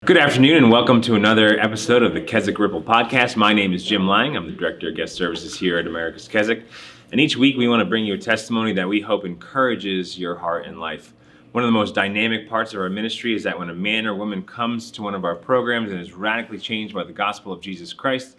Good afternoon and welcome to another episode of the Keswick Ripple podcast. My name is Jim Lang. I'm the Director of Guest Services here at America's Keswick. And each week we want to bring you a testimony that we hope encourages your heart and life. One of the most dynamic parts of our ministry is that when a man or woman comes to one of our programs and is radically changed by the gospel of Jesus Christ,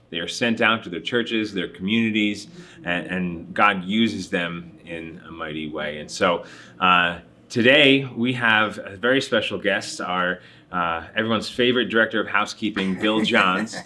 they are sent out to their churches, their communities, and God uses them in a mighty way. And so today we have a very special guest, our everyone's favorite director of housekeeping, Bill Johns.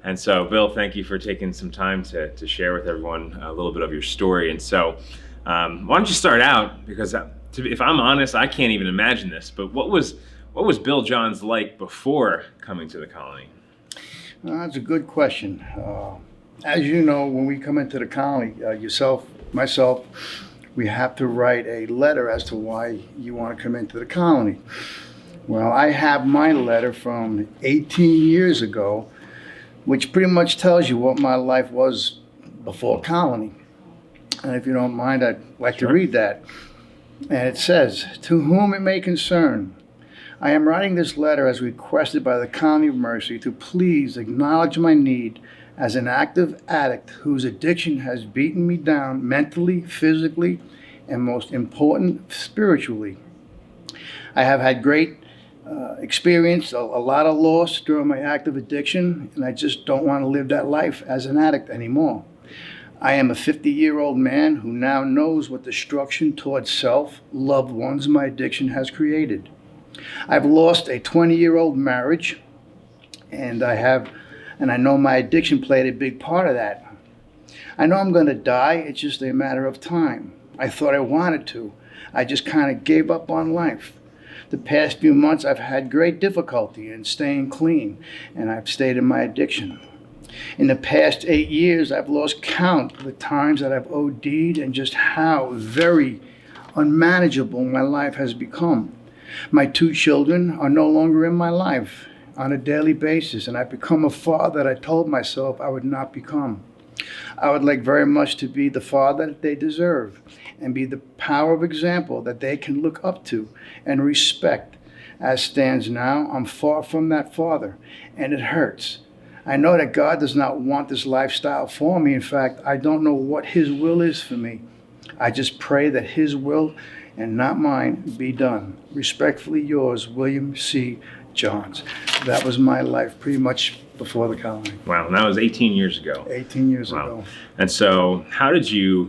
And so, Bill, thank you for taking some time to share with everyone a little bit of your story. And so, why don't you start out? Because if I'm honest, I can't even imagine this. But what was Bill Johns like before coming to the colony? That's a good question. As you know, when we come into the colony, myself, we have to write a letter as to why you want to come into the colony. Well, I have my letter from 18 years ago, which pretty much tells you what my life was before colony. And if you don't mind, I'd like to read that. And it says, "To whom it may concern, I am writing this letter as requested by the Colony of Mercy to please acknowledge my need as an active addict whose addiction has beaten me down mentally, physically, and most important, spiritually. I have had great experience, a lot of loss during my active addiction, and I just don't want to live that life as an addict anymore. I am a 50-year-old man who now knows what destruction towards self, loved ones my addiction has created. I've lost a 20-year-old marriage, and I know my addiction played a big part of that. I know I'm going to die, it's just a matter of time. I thought I wanted to. I just kind of gave up on life. The past few months I've had great difficulty in staying clean, and I've stayed in my addiction. In the past 8 years, I've lost count of the times that I've OD'd and just how very unmanageable my life has become. My 2 children are no longer in my life on a daily basis, and I've become a father that I told myself I would not become. I would like very much to be the father that they deserve and be the power of example that they can look up to and respect. As stands now, I'm far from that father, and it hurts. I know that God does not want this lifestyle for me. In fact, I don't know what His will is for me. I just pray that His will and not mine be done. Respectfully yours, William C. Johns." That was my life pretty much before the colony. Wow, and that was 18 years ago. 18 years ago. And so how did you're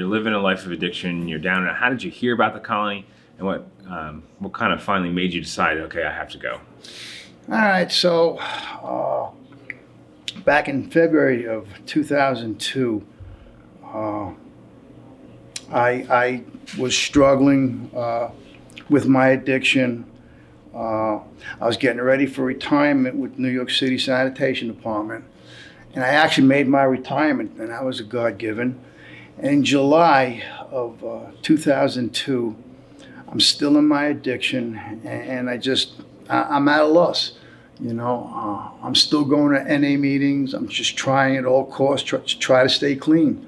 living a life of addiction, you're down, how did you hear about the colony, and what kind of finally made you decide, okay, I have to go? All right, so back in February of 2002, I was struggling with my addiction. I was getting ready for retirement with New York City Sanitation Department, and I actually made my retirement, and that was a God-given. In July of 2002, I'm still in my addiction, and I'm at a loss. I'm still going to NA meetings. I'm just trying at all costs to try to stay clean.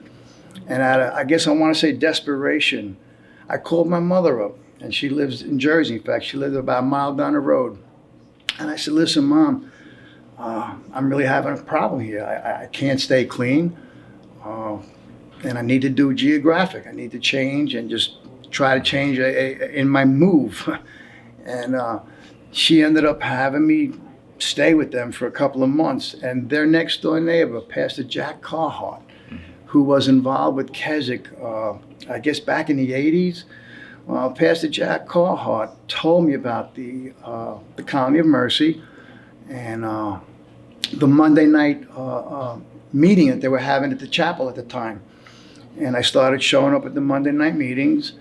And I guess I want to say desperation, I called my mother up, and she lives in Jersey. In fact, she lives about a mile down the road. And I said, "Listen, Mom, I'm really having a problem here. I can't stay clean, and I need to do geographic. I need to change and just try to change in my move." And she ended up having me stay with them for a couple of months. And their next door neighbor, Pastor Jack Carhart, who was involved with Keswick, I guess back in the 80s, Pastor Jack Carhart told me about the Colony of Mercy and the Monday night meeting that they were having at the chapel at the time. And I started showing up at the Monday night meetings.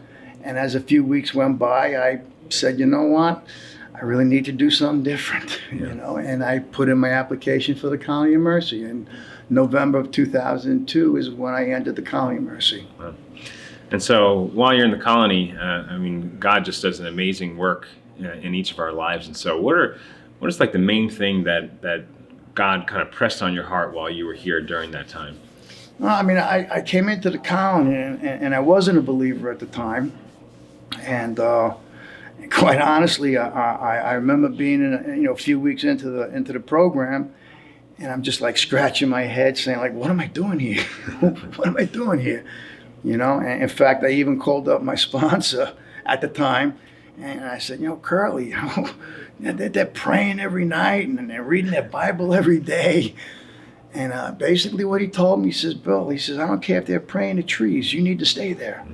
And as a few weeks went by, I said, "You know what? I really need to do something different." And I put in my application for the Colony of Mercy. And November of 2002 is when I entered the Colony of Mercy. Wow. And so while you're in the colony, God just does an amazing work in each of our lives. And so what is like the main thing that God kind of pressed on your heart while you were here during that time? Well, I came into the colony and I wasn't a believer at the time. And And quite honestly, I remember being in a few weeks into the program, and I'm just like scratching my head, saying like, "What am I doing here? What am I doing here?" And in fact, I even called up my sponsor at the time, and I said, "Curly, they're praying every night and they're reading their Bible every day." And basically what he told me, he says, "Bill, he says, I don't care if they're praying to trees, you need to stay there."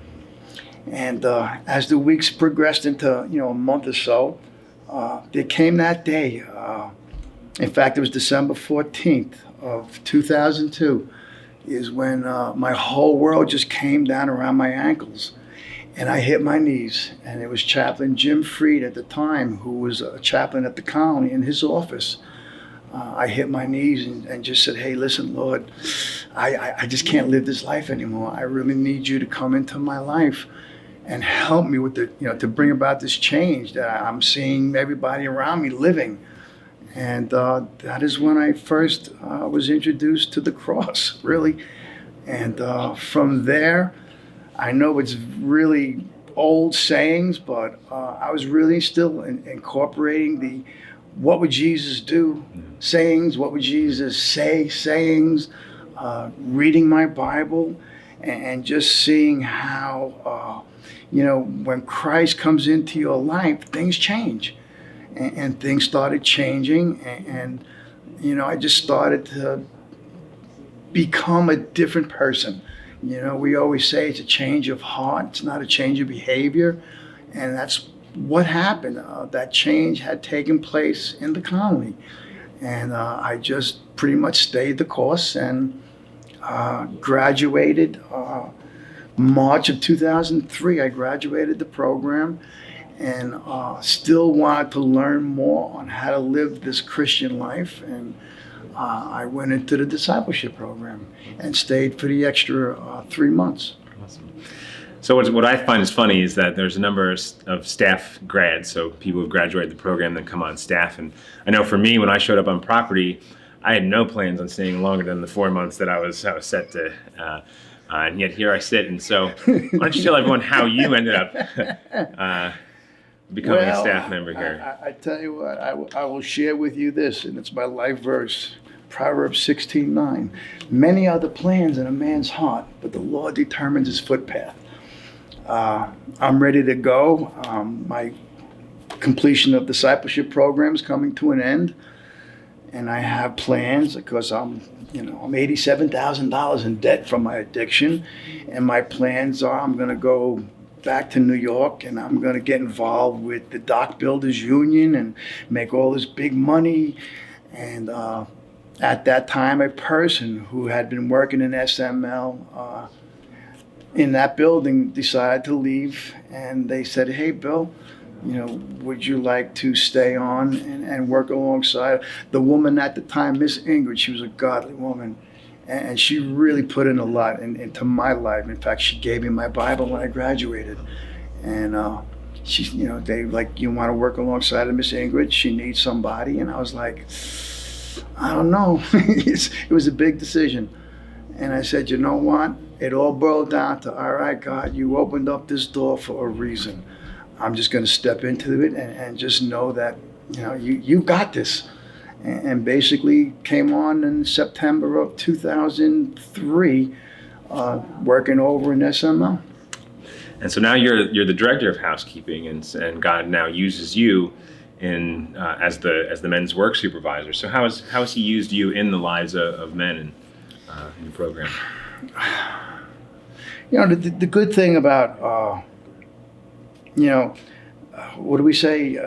And as the weeks progressed into, a month or so, there came that day. In fact, it was December 14th of 2002 is when my whole world just came down around my ankles. And I hit my knees. And it was Chaplain Jim Freed at the time, who was a chaplain at the colony, in his office. I hit my knees and just said, "Hey, listen, Lord, I just can't live this life anymore. I really need you to come into my life and help me with to bring about this change that I'm seeing everybody around me living." And that is when I first was introduced to the cross, really. And from there, I know it's really old sayings, but I was really still incorporating what would Jesus do sayings, what would Jesus say sayings, reading my Bible, and just seeing how, when Christ comes into your life, things change. And things started changing, and I just started to become a different person. We always say it's a change of heart, it's not a change of behavior, and that's what happened. That change had taken place in the colony, and I just pretty much stayed the course and graduated. March of 2003, I graduated the program, and still wanted to learn more on how to live this Christian life. And I went into the discipleship program and stayed for the extra 3 months. Awesome. So what I find is funny is that there's a number of staff grads, so people who've graduated the program that come on staff. And I know for me, when I showed up on property, I had no plans on staying longer than the 4 months that I was set to. And yet here I sit. And so why don't you tell everyone how you ended up becoming a staff member here? I tell you what, I will share with you this, and it's my life verse, Proverbs 16:9. "Many are the plans in a man's heart, but the Lord determines his footpath." I'm ready to go. My completion of discipleship program is coming to an end, and I have plans because I'm $87,000 in debt from my addiction, and my plans are I'm going to go back to New York, and I'm going to get involved with the Dock Builders Union and make all this big money. And at that time, a person who had been working in SML in that building decided to leave, and they said, "Hey, Bill, would you like to stay on and work alongside?" The woman at the time, Miss Ingrid, she was a godly woman, and she really put in a lot into my life. In fact, she gave me my Bible when I graduated. And she's, they like, "You want to work alongside of Miss Ingrid? She needs somebody." And I was like, I don't know. It was a big decision. And I said, "You know what? It all boiled down to, all right, God, you opened up this door for a reason. I'm just going to step into it and just know that, you got this." And basically came on in September of 2003, working over in SML. And so now you're the director of housekeeping, and God now uses you in as the men's work supervisor. So how has He used you in the lives of men in the program? The good thing about what do we say?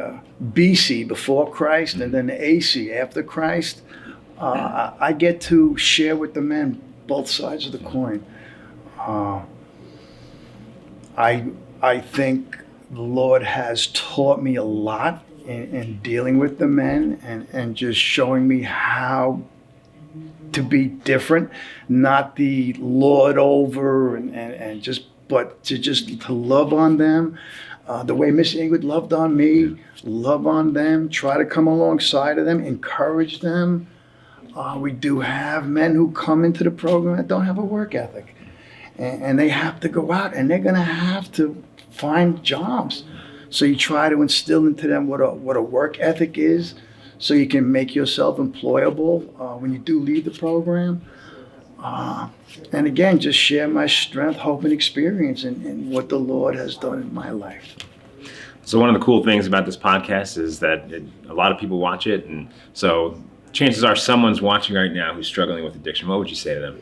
BC, before Christ, and then AC, after Christ. I get to share with the men both sides of the coin. I think the Lord has taught me a lot in dealing with the men and just showing me how to be different, not the lord over and just, but to love on them. The way Miss Ingrid loved on me, love on them, try to come alongside of them, encourage them. We do have men who come into the program that don't have a work ethic. And they have to go out, and they're going to have to find jobs So you try to instill into them what a work ethic is, so you can make yourself employable when you do leave the program. And again, just share my strength, hope, and experience in what the Lord has done in my life. So one of the cool things about this podcast is that a lot of people watch it, and so chances are someone's watching right now who's struggling with addiction. What would you say to them?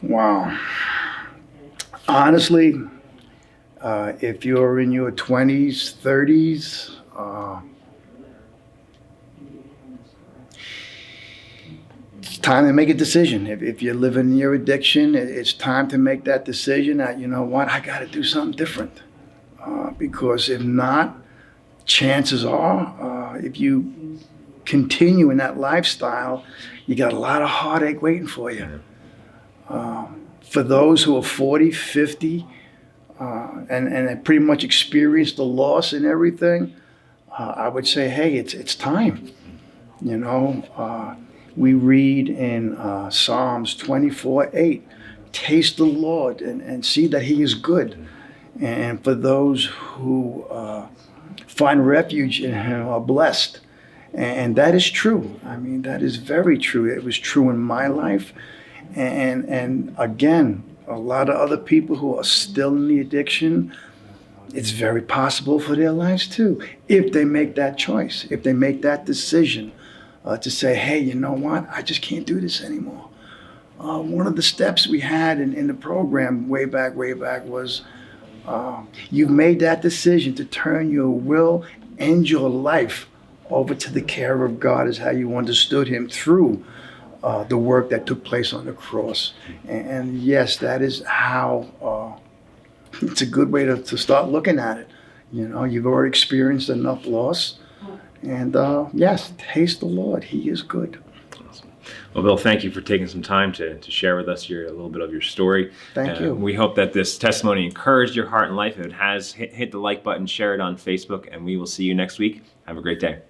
Wow. Honestly, if you're in your 20s, 30s, it's time to make a decision. If you're living in your addiction, it's time to make that decision that, you know what, I got to do something different. Because if not, chances are, if you continue in that lifestyle, you got a lot of heartache waiting for you. For those who are 40, 50, and have pretty much experienced the loss and everything, I would say, hey, it's time. You know, we read in Psalms 24:8, taste the Lord and see that He is good. And for those who find refuge in Him are blessed. And that is true. I mean, that is very true. It was true in my life. And again, a lot of other people who are still in the addiction, it's very possible for their lives too, if they make that choice, if they make that decision to say, hey, you know what, I just can't do this anymore. One of the steps we had in the program way back was, you've made that decision to turn your will and your life over to the care of God, is how you understood Him through the work that took place on the cross. And yes, that is how, it's a good way to start looking at it. You know, you've already experienced enough loss. And yes, taste the Lord. He is good. Awesome. Well, Bill, thank you for taking some time to share with us a little bit of your story. Thank you. We hope that this testimony encouraged your heart and life. If it has, hit the like button, share it on Facebook, and we will see you next week. Have a great day.